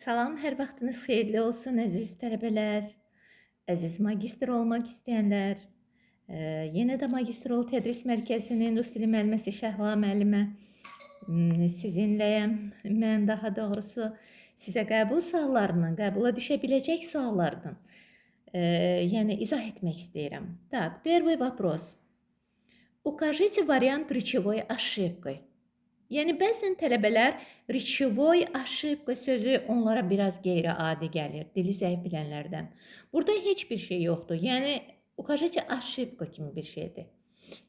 Salam, hər vaxtınız xeyirli olsun əziz tələbələr, əziz magistr olmaq istəyənlər. Yenə də Magistr Ol Tədris Mərkəzinin Rus dili müəlliməsi Şəhla müəllimə sizinləyəm. Mən daha doğrusu sizə qəbul suallarının, qəbula düşə biləcək suallardan yəni izah etmək istəyirəm. Так, первый вопрос. Укажите вариант речевой ошибкой. Yəni, bəzən tələbələr rечевой ошибка sözü onlara biraz qeyri-adi gəlir, dili zəif bilənlərdən. Burada heç bir şey yoxdur. Yəni, укажите ошибка kimi bir şeydir.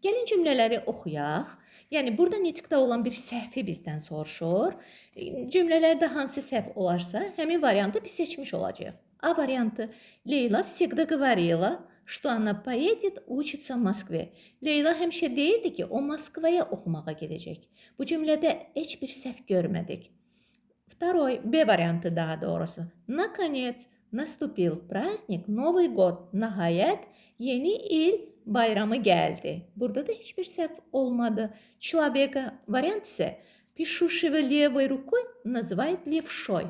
Gəlin cümlələri oxuyaq. Yəni, burada nitqdə olan bir səhvi bizdən soruşur. Cümlələrdə hansı səhv olarsa, həmin variantı biz seçmiş olacağıq. A variantı. Leyla всегда говорила, что она поедет учиться в Москве. Leyla həmişə deyirdi ki, o Moskvaya oxumağa gedəcək. Bu cümlədə heç bir səhv görmədik. Второй, B variantı daha doğrusu. Наконец, наступил праздник, Новый год. Nəhayət, yeni il bayramı gəldi. Burada da heç bir səhv olmadı. Человека variant isə пишущего левой рукой называют левшой.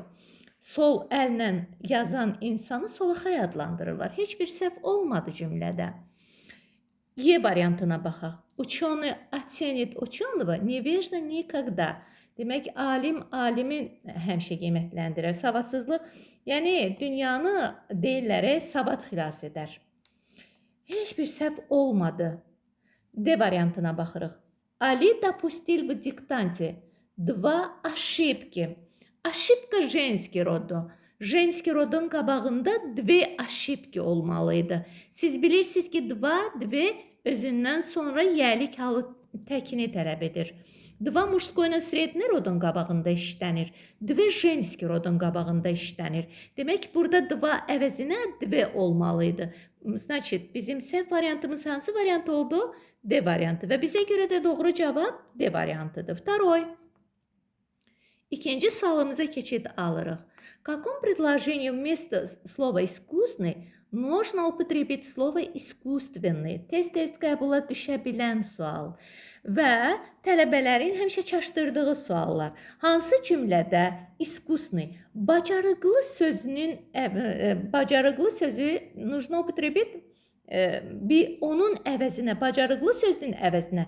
Sol əllə yazan insanı solaxay adlandırırlar. Heç bir səhv olmadı cümlədə. E variantına baxaq. Ученый оценит ученого невежда никогда. Demək, alim alimi həmişə qiymətləndirir. Savadsızlıq, yəni dünyanı deyirlərə savad xilas edər. Heç bir səhv olmadı. D variantına baxırıq. Ali допустил в диктанте два ошибки. Ошибка женский роdu. Женский rodun qabağında dve ошибки olmalıydı. Siz bilirsiniz ki dve özündən sonra yəlik halı təkini tələb edir. Два мужской на средний rodun qabağında işlənir. Dve женский rodun qabağında işlənir. Demək, burada dva əvəzinə dve olmalıydı. Значит, bizim səhv variantımız hansı variant oldu? D variantı. Və bizə görə də doğru cavab D variantıdır. Второй. İkinci sualımıza keçid alırıq. В каком предложении вместо слова искусный можно употребить слово искусственный? Tez-tez qəbula düşə bilən sual və tələbələrin həmişə çaşdırdığı suallar. Hansı cümlədə искусный, bacarıqlı sözü нужно употребить onun əvəzinə, bacarıqlı sözünün əvəzinə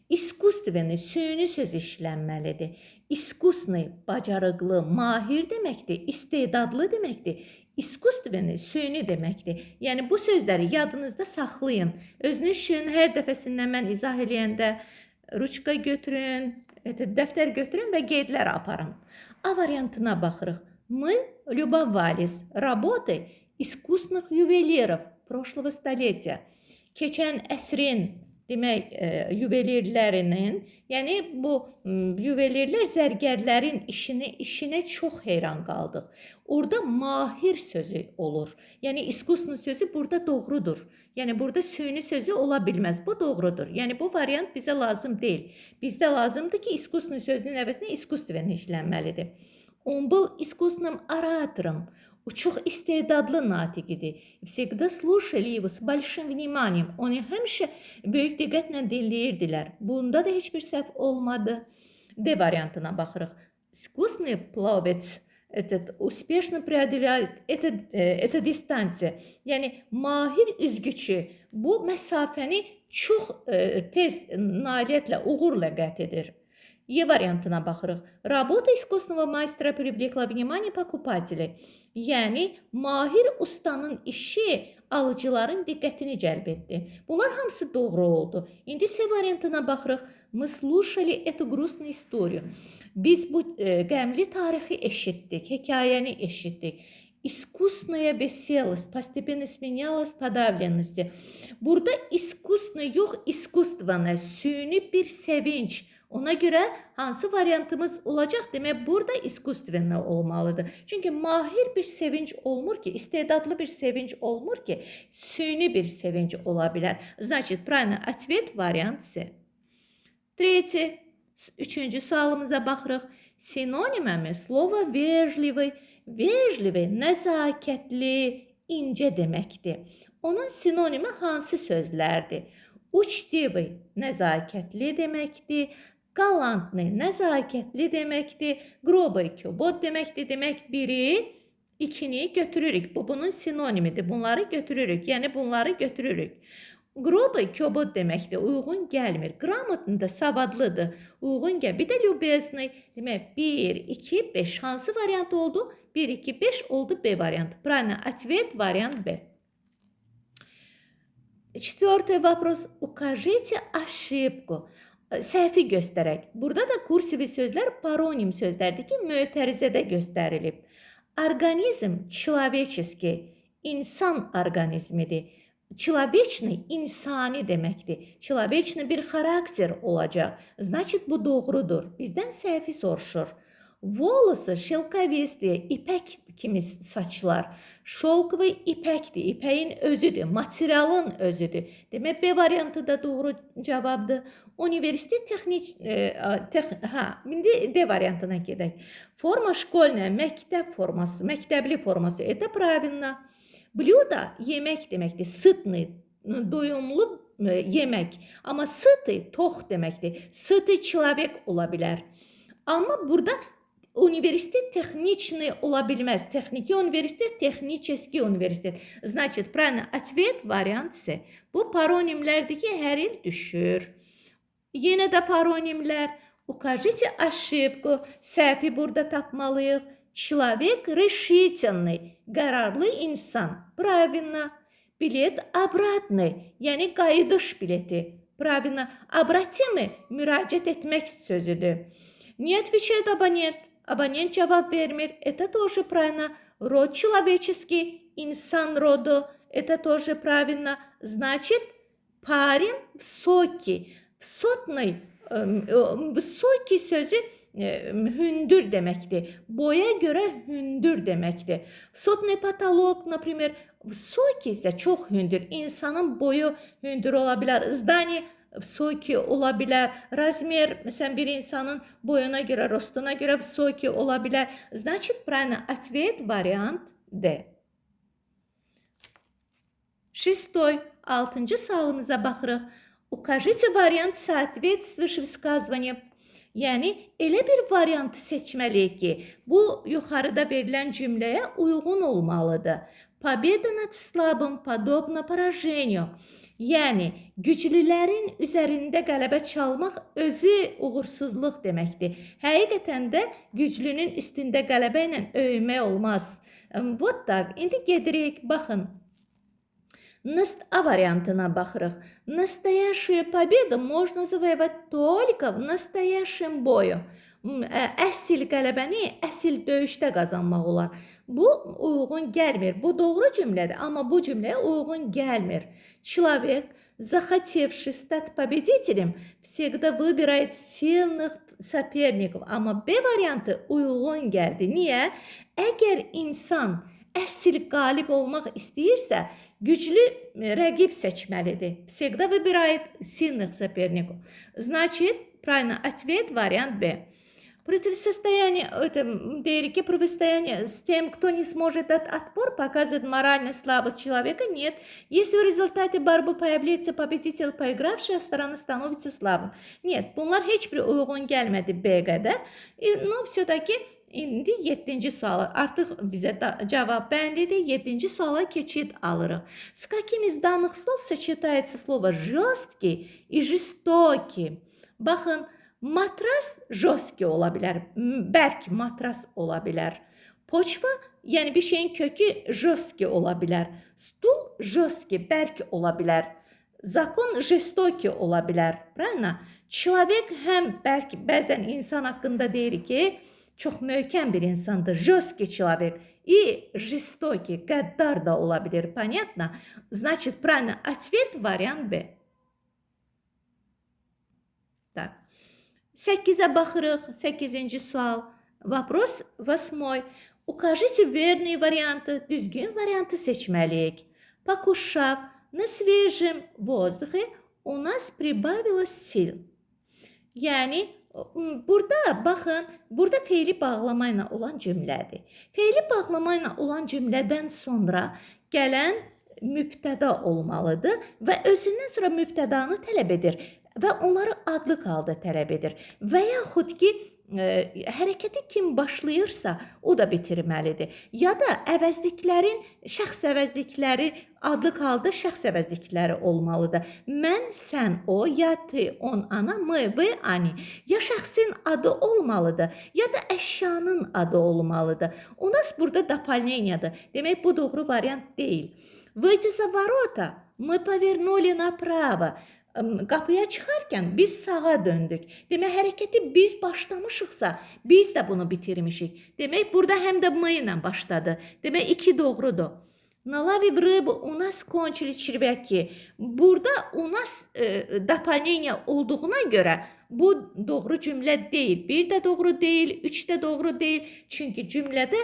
İskustvenli, süni söz işlənməlidir. İskusni, bacarıqlı, mahir deməkdir, istedadlı deməkdir. İskustvenli, süni deməkdir. Yəni, bu sözləri yadınızda saxlayın. Özünüz üçün hər dəfəsindən mən izah eləyəndə ruçka götürün, dəftər götürün və qeydlər aparın. A variantına baxırıq. Мы любовались работой искусных ювелиров прошлого столетия. Keçən əsrin demək, yuvelirlərinin, yəni bu yuvelirlər zərgərlərin işinə çox heyran qaldıq. Orada mahir sözü olur. Yəni, iskusnu sözü burada doğrudur. Yəni, burada süni sözü ola bilməz. Bu doğrudur. Yəni, bu variant bizə lazım deyil. Bizdə lazımdır ki, iskusnu sözünün əvəzinə iskustven işlənməlidir. Он был искусным оратором. O çox istedadlı natiq idi. Всегда слушали его с большим вниманием. Onu həmişə böyük diqqətlə dinləyirdilər. Bunda da heç bir səhv olmadı. D variantına baxırıq. Искусный пловец успешно преодоляет это дистанция. Yəni, mahir üzgüçü bu məsafəni çox tez nailiyyətlə, uğurla qət edir. E variantına baxırıq. Работа искусного мастера привлекла внимание покупателей. Yəni, mahir ustanın işi alıcıların diqqətini cəlb etdi. Bunlar hamısı doğru oldu. İndi C variantına baxırıq. Мы слушали эту грустную историю. Biz bu qəmli tarixi eşitdik, hekayəni eşitdik. Искусная веселость постепенно сменялась подавленностью. Burada искусный yox, искусственное, süni bir sevinç. Ona görə hansı variantımız olacaq? Demək, burada искусственный olmalıdır. Çünki mahir bir sevinç olmur ki, istedadlı bir sevinç olmur ki, süni bir sevinç ola bilər. Значит, правильный ответ variant C. Третий, üçüncü sualımıza baxırıq. Sinonimami слово вежливый. Vejливый, nəzakətli, incə deməkdir. Onun sinonimi hansı sözlərdir? Учтивый, nəzakətli deməkdir. Galantlı, nəzakətli deməkdir. Groboy, kobud deməkdir. Demək biri, ikini götürürük. Bu bunun sinonimidir. Bunları götürürük. Yəni bunları götürürük. Groboy, kobud deməkdir. Uyğun gəlmir. Gramotni da savadlıdır. Uyğun gəl. Bir də lübezny. Demək 1, 2, 5. Hansı variant oldu? 1, 2, 5 oldu B variantı. Правильно. Ответ вариант Б. Четвертый вопрос. Укажите ошибку. Səhvi göstərək. Burada da kursivi sözlər paronim sözlərdir ki, mötərizədə göstərilib. Orqanizm человеческий, insan orqanizmidir. Человечный insani deməkdir. Человечный bir xarakter olacaq. Значит, bu doğrudur. Bizdən səhvi soruşur. Волосы шелковистые, ipək kimi saçlar. Şolkvı ipəkdir, ipəyin özüdür, materialın özüdür. Demək, B variantı da doğru cavabdır. Universitet texnik, indi D variantına gedək. Forma şkolная, məktəb forması, məktəbli forması. Это правильно. Блюдо, yemək deməkdir, sıtный, doyumlu yemək. Amma сытый, tox deməkdir. Сытый человек ola bilər. Amma burada Университет техничный ola bilməz. Texniki universitet, texnический universitet. Значит, правильно, ответ вариант С. Bu paronimlərdir ki, hər il düşür. Yenə də paronimlər. Укажите ошибку. Səhvi burada tapmalıyıq. Человек решительный. Qərarlı insan. Правильно. Билет обратный. Yəni qayıdış bileti. Правильно. Обратимый müraciət etmək sözüdür. Не отвечает абонент. Абонент cevap vermir. Это тоже правильно. Род человеческий. İnsan роду. Это тоже правильно. Значит, парень высокий. Высокий sözü hündür deməkdir. Boya görə hündür deməkdir. Высотный потолок, например, высокий isə çox hündür. İnsanın boyu hündür ola bilər. Здание высокий ola bilər. Размер, məsələn, bir insanın boyuna görə, rostuna görə высокий ola bilər. Значит, правильно, ответ вариант D. Шестой, 6-cı sualımıza baxırıq. Укажите вариант соответствующего высказывания. Yəni, elə bir variantı seçməliyik ki, bu yuxarıda verilən cümləyə uyğun olmalıdır. Победа над слабым подобно поражению. Yəni, güclülərin üzərində qələbə çalmaq özü uğursuzluq deməkdir. Həqiqətən də güclünün üstündə qələbə ilə öymək olmaz. Вот так. İndi gedirik, baxın. A variantına baxırıq. Настоящую победу можно завоевать только в настоящем бою. Əsl qələbəni əsl döyüşdə qazanmaq olar. Bu uyğun gəlmir. Bu doğru cümlədir, amma bu cümləyə uyğun gəlmir. Человек, захотевший стать победителем, всегда выбирает сильных соперников. Amma B variantı uyğun gəldi. Niyə? Əgər insan əsl qalib olmaq istəyirsə, güclü rəqib seçməlidir. Всегда выбирает сильных соперников. Значит, правильно, ответ вариант Б. Противостояние, это деяки противостояние с тем, кто не сможет дать отпор, показывает моральную слабость человека. Нет. Если в результате борьбы появляется победитель, проигравшая сторона становится слабым. Нет, bunlar heç bir uyğun gəlmədi B qədər. Но все-таки indi 7-ci suala artıq bizə cavab bəllidir. 7-ci suala keçid alırıq. С каким из данных слов сочетается слово жесткий и жестокий? Baxın, matras jostki ola bilər, bərk matras ola bilər. Poçva, yəni bir şeyin kökü jostki ola bilər. Stul jostki, bərk ola bilər. Zakon jestoki ola bilər. Правильно? Человек həm bərk, bəzən insan haqqında deyir ki, çox möhkəm bir insandır. Жесткий человек. И жестокий, qəddar da ola bilər. Понятно? Значит, правильно, ответ вариант Б. Так. 8-ə baxırıq. 8-ci sual. Вопрос 8. Укажите верные варианты. Düzgün variantı seçməliyik. Покушав на свежем воздухе, у нас прибавилось сил. Yəni, burada baxın, burada feili bağlama ilə olan cümlədir. Feili bağlama ilə olan cümlədən sonra gələn mübtəda olmalıdır və özündən sonra mübtədanı tələb edir. və onları adlıq halda tələb edir. Və yaxud ki, hərəkəti kim başlayırsa, o da bitirməlidir. Ya da əvəzliklərin, şəxs əvəzlikləri adlıq halda şəxs əvəzlikləri olmalıdır. Mən, sən, o, ya ты, on, ana, мы, вы, они. Ya şəxsin adı olmalıdır, ya da əşyanın adı olmalıdır. У нас burada дополнениyadır. Demək, bu doğru variant deyil. Выйти за ворота, мы повернули направо. Qapıya çıxarkən biz sağa döndük. Demək, hərəkəti biz başlamışıqsa, biz də bunu bitirmişik. Demək, burada həm də мы ilə başladı. Demək, 2 doğrudur. Наловив рыбу, у нас кончились червяки. Burada у нас дополнение olduğuna görə bu doğru cümlə deyil. 1 də doğru deyil, 3 də doğru deyil. Çünki cümlədə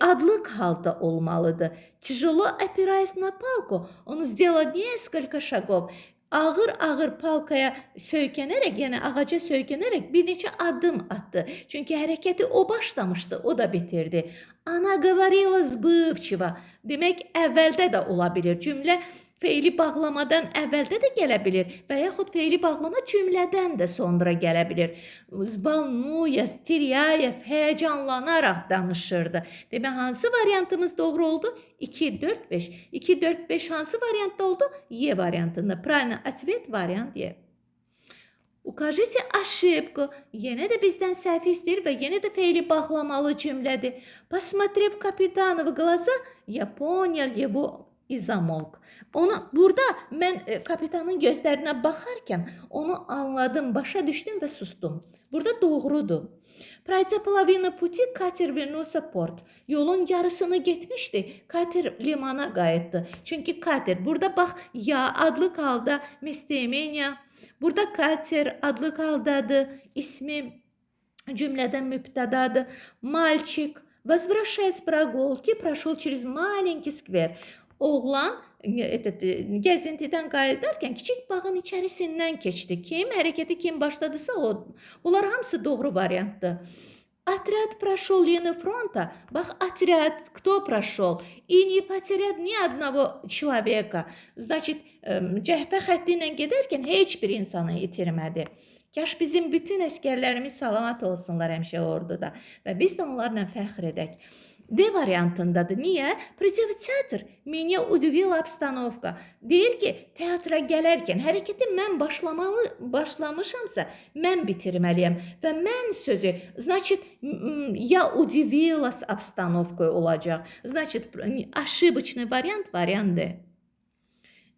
adlıq halda olmalıdır. Тяжело опираясь на палку, он сделал несколько шагов. Ağır-ağır palkaya söykənərək, yəni ağaca söykənərək bir neçə addım atdı. Çünki hərəkəti o başlamışdı, o da bitirdi. Ana говорила сбывчиво. Demək, əvvəldə də ola bilir. Cümlə feili bağlamadan əvvəldə də gələ bilir və yaxud feili bağlama cümlədən də sonra gələ bilir. Волнуясь, теряясь, həyəcanlanaraq danışırdı. Demək, hansı variantımız doğru oldu? 2, 4, 5. 2, 4, 5 hansı variantda oldu? E variantında. Правильный ответ variant E. Укажите ошибку. Yenə də bizdən səhv istəyir və yenə də feili bağlamalı cümlədir. Посмотрев капитана в глаза, я понял его и замолк. Burada mən kapitanın gözlərinə baxarkən onu anladım, başa düşdüm və sustum. Burada doğrudur. Пройдя половину пути, катер вернулся в порт. Yolun yarısını getmişdi, kater limana qayıtdı. Çünki kater, burada bax, ya adlıq halda местоимение. Burada kater adlıq haldadır, ismi cümlədən mübtədadır. Мальчик возвращаясь с прогулки, прошел через маленький сквер. Oğlan gəzintidən qayıdarkən kiçik bağın içərisindən keçdi. Kim? Hərəkəti kim başladısa o. Bunlar hamısı doğru variantdır. Отряд прошел линию фронта. Bax, отряд, кто прошел? И не потерял ни одного человека. Значит, cəhbə xətti ilə gedərkən heç bir insanı itirmədi. Kaş bizim bütün əskərlərimiz salamat olsunlar həmişə orduda və biz də onlarla fəxr edək. D variantındadır. Niyə? Придя в театр, меня удивила обстановка. Deyir ki, teatra gələrkən hərəkəti mən başlamışamsa, mən bitirməliyəm. Və mən sözü, значит, я удивилась обстановкой olacaq. Значит, ошибочный вариант, вариант D.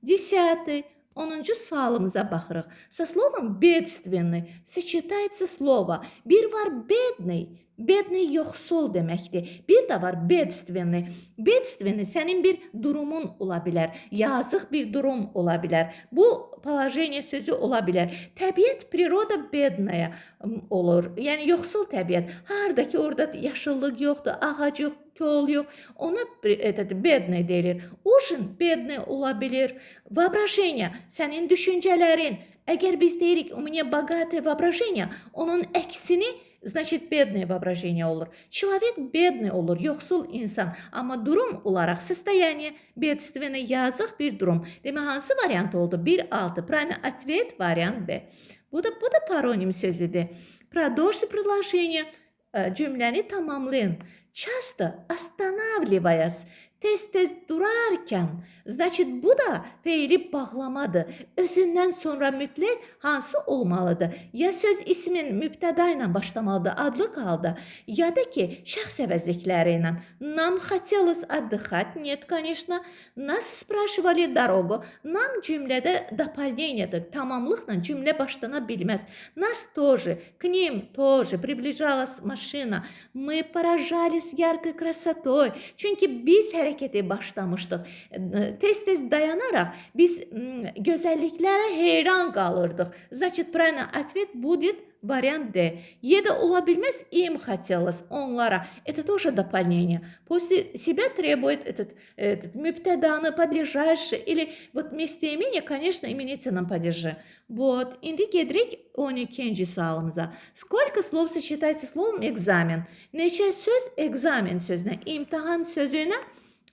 10. 10-cu sualımıza baxırıq. Со словом бедственный сочетается слово. Bir var bедный. Bедный yoxsul deməkdir. Bir də var bедственный. Bедственный sənin bir durumun ola bilər. Yazıq bir durum ola bilər. Bu положение sözü ola bilər. Təbiət, природа бедная olur. Yəni yoxsul təbiət. Harda ki orada yaşıllıq yoxdur, ağac yox, kol yox. Ona bедный deyilir. Ужин bедный ola bilər. Воображение, sənin düşüncələrin. Əgər biz deyirik, у меня богатое воображение, onun əksini значит, бедное воображение olur. Человек бедный olur, yoxsul insan. Amma durum olaraq состояние бедственный, yazıq bir durum. Demək, hansı variant oldu? 1-6. Правильный ответ variant B. Bu da paronim sözüdür. Продолжите предложение. Cümləni tamamlayın. Часто останавливаясь. Tez-tez durarkən, значит, bu da feili bağlamadır. Özündən sonra mütləq hansı olmalıdır? Ya söz ismin mübtəda ilə başlamalıdır, adlıq halda, ya da ki, şəxs əvəzlikləri ilə. Нам хотелось отдыхать, нет, конечно. Нас спрашивали дорогу. Нам cümlədə дополнениyadır. Tamamlıqla cümlə başlana bilməz. Нас тоже, к ним тоже приближалась машина. Мы поражались яркой красотой. Çünki biz hərəkəti başlamışdıq. Tez-tez dayanaraq biz gözəlliklərə heyran qalırdıq. Значит, правильный ответ будет вариант D. Еда ola bilməz, им хотелось, onlara. Это тоже дополнение. После себя требует этот mübtədanı, подлежащий или вот местоимение, конечно, именительном падеже. Вот. İndi gedirik 12-ci sualımıza. Сколько слов сочетается словом экзамен? Neçə söz ekzamen sözünə, imtahan sözünə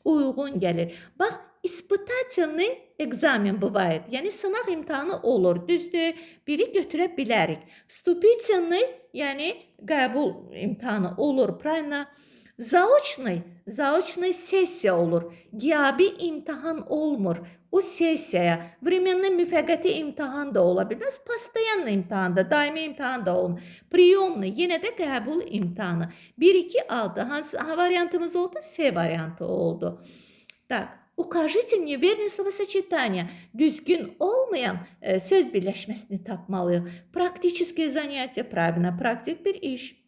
uyğun gəlir. Bax, испытательный экзаmen bывает. Yəni sınaq imtahanı olur. Düzdür, biri götürə bilərik. Вступительный, yəni qəbul imtahanı olur. Правильно? Заочный sessiya olur. Qiyabi imtahan olmur. O sessiyaya временный müvəqqəti imtahan da ola bilməz. Постоянный imtahan da, daimi imtahan da olmur. Приемный yenə də qəbul imtahanı. 1 2 6 hansı variantımız oldu? C variantı oldu. Так, укажите неверное словосочетание. Düzgün olmayan söz birləşməsini tapmalıyıq. Практические занятия, правильно, практик bir iş.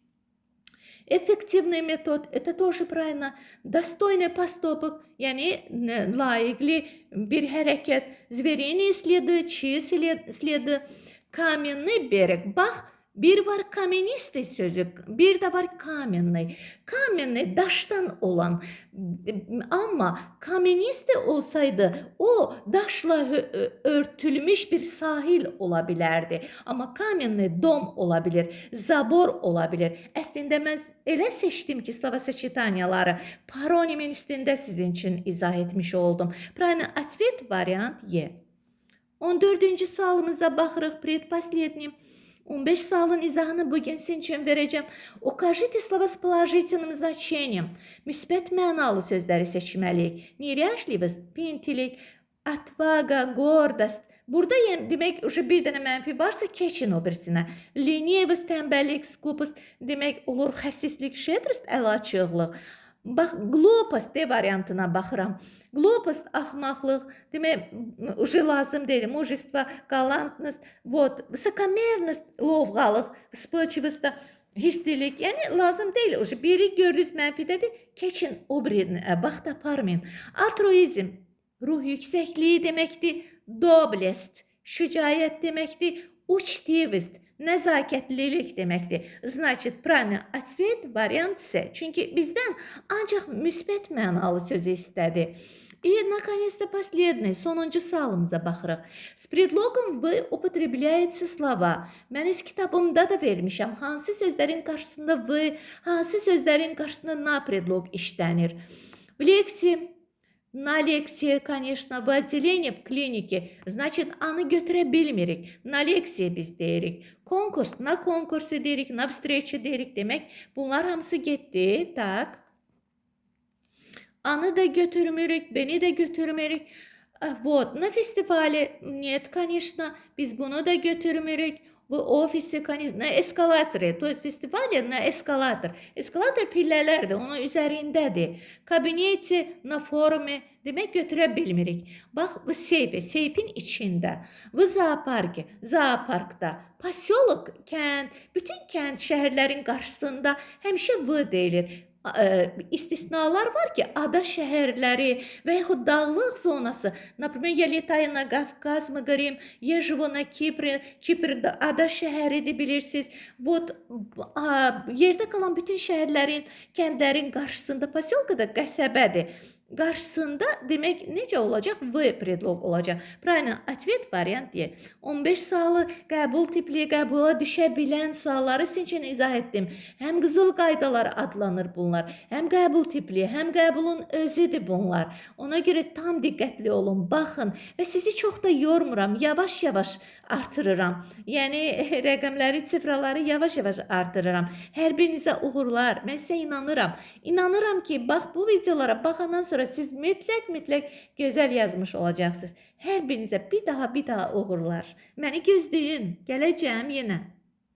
Эффективный метод, это тоже правильно. Достойный поступок, yəni layiqli bir hərəkət. Zverение следы, чьи следы. Каменный берег. Bax, bir var каменистый sözü, bir de var каменный. Каменный daşdan olan, ama каменистый olsaydı o daşla örtülmüş bir sahil olabilirdi. Ama каменный dom olabilir, zabor olabilir. Əslində mən elə seçdim ki, словосочетаниyaları paronimin üstündə sizin için izah etmiş oldum. Правильно, ответ вариант Е. 14-cü sualımıza baxırıq, предпоследний. 15 sualın izahını bugün sizin için vereceğim. Укажите слова с положительным значением. Müsbət mənalı sözləri seçməliyik. Неряшливость, pintilik, отвага, гордость. Burada demək bir dənə mənfi varsa keçin o birisinə. Ленивость, tənbəllik, скупость demək olur xəsislik, щедрость, əlaçıqlıq. Bax, глупость D variantına baxıram. Глупость, axmaqlıq, demək, уже lazım deyil. Мужество, галантность, вот, высокомерность, lovğalıq, вспыльчивость, hisslilik, yəni lazım deyil. Уже biri gördünüz mənfidədir, keçin o birinə, vaxt aparmayın. Altruizm, ruh yüksəkliyi deməkdir. Doblest, şücaət deməkdir. Учтивость, nəzakətlilik deməkdir. Значит, правильный ответ вариант C. Çünkü bizdən ancaq müsbət mənalı sözü istədi. И, наконец-то, последний, sonuncu sualımıza baxırıq. С предлогом вы употребляете слова. Mən öz kitabımda da vermişəm. Hansı sözlərin qarşısında вы, hansı sözlərin qarşısında на предлог işlənir. В лекции, на лекции, конечно, в отделении, в клинике, значит, anı götürə bilmirik. На лекции biz deyirik. Konkurs, na konkursu deyirik, na встречу deyirik demək. Bunlar hamısı getdi, tak. Anı da götürmürük, beni de götürmürük. Вот, на фестивале, нет, конечно, biz bunu da götürmürük. В офисе, конечно, на эскалаторе, то есть фестивале на эскалатор. Эскалатор pillələrdir, onun üzərindədir. Kabineti, na forume, demək götürə bilmirik. Bax, bu seyfi, seyfin içində. Bu zooparki, zooparkda. Posyolok, kənd, bütün kənd şəhərlərin qarşısında həmişə v deyilir. İstisnalar var ki, ada şəhərləri və yaxud dağlıq zonası. Например, я летаю на Кавказ, мы говорим, я живу на Кипре, Kipr ada şəhəridir bilirsiniz. Вот, yerdə qalan bütün şəhərlərin, kəndlərin qarşısında, posyolka da qəsəbədir. Qarşısında demək necə olacaq? V predlog olacaq. Правильно, ответ variant D. 15 sualı qəbul tipli, qəbula düşə bilən sualları sizin üçün izah etdim. Həm qızıl qaydalar adlanır bunlar, həm qəbul tipli, həm qəbulun özüdür bunlar. Ona görə tam diqqətli olun, baxın və sizi çox da yormuram, yavaş-yavaş artırıram. Yəni rəqəmləri, sifraları yavaş-yavaş artırıram. Hər birinizə uğurlar. Mən sizə inanıram. İnanıram ki, bax bu videolara baxandan sonra siz mütləq gözəl yazmış olacaqsınız. Hər birinizə bir daha uğurlar. Məni gözləyin. Gələcəm yenə.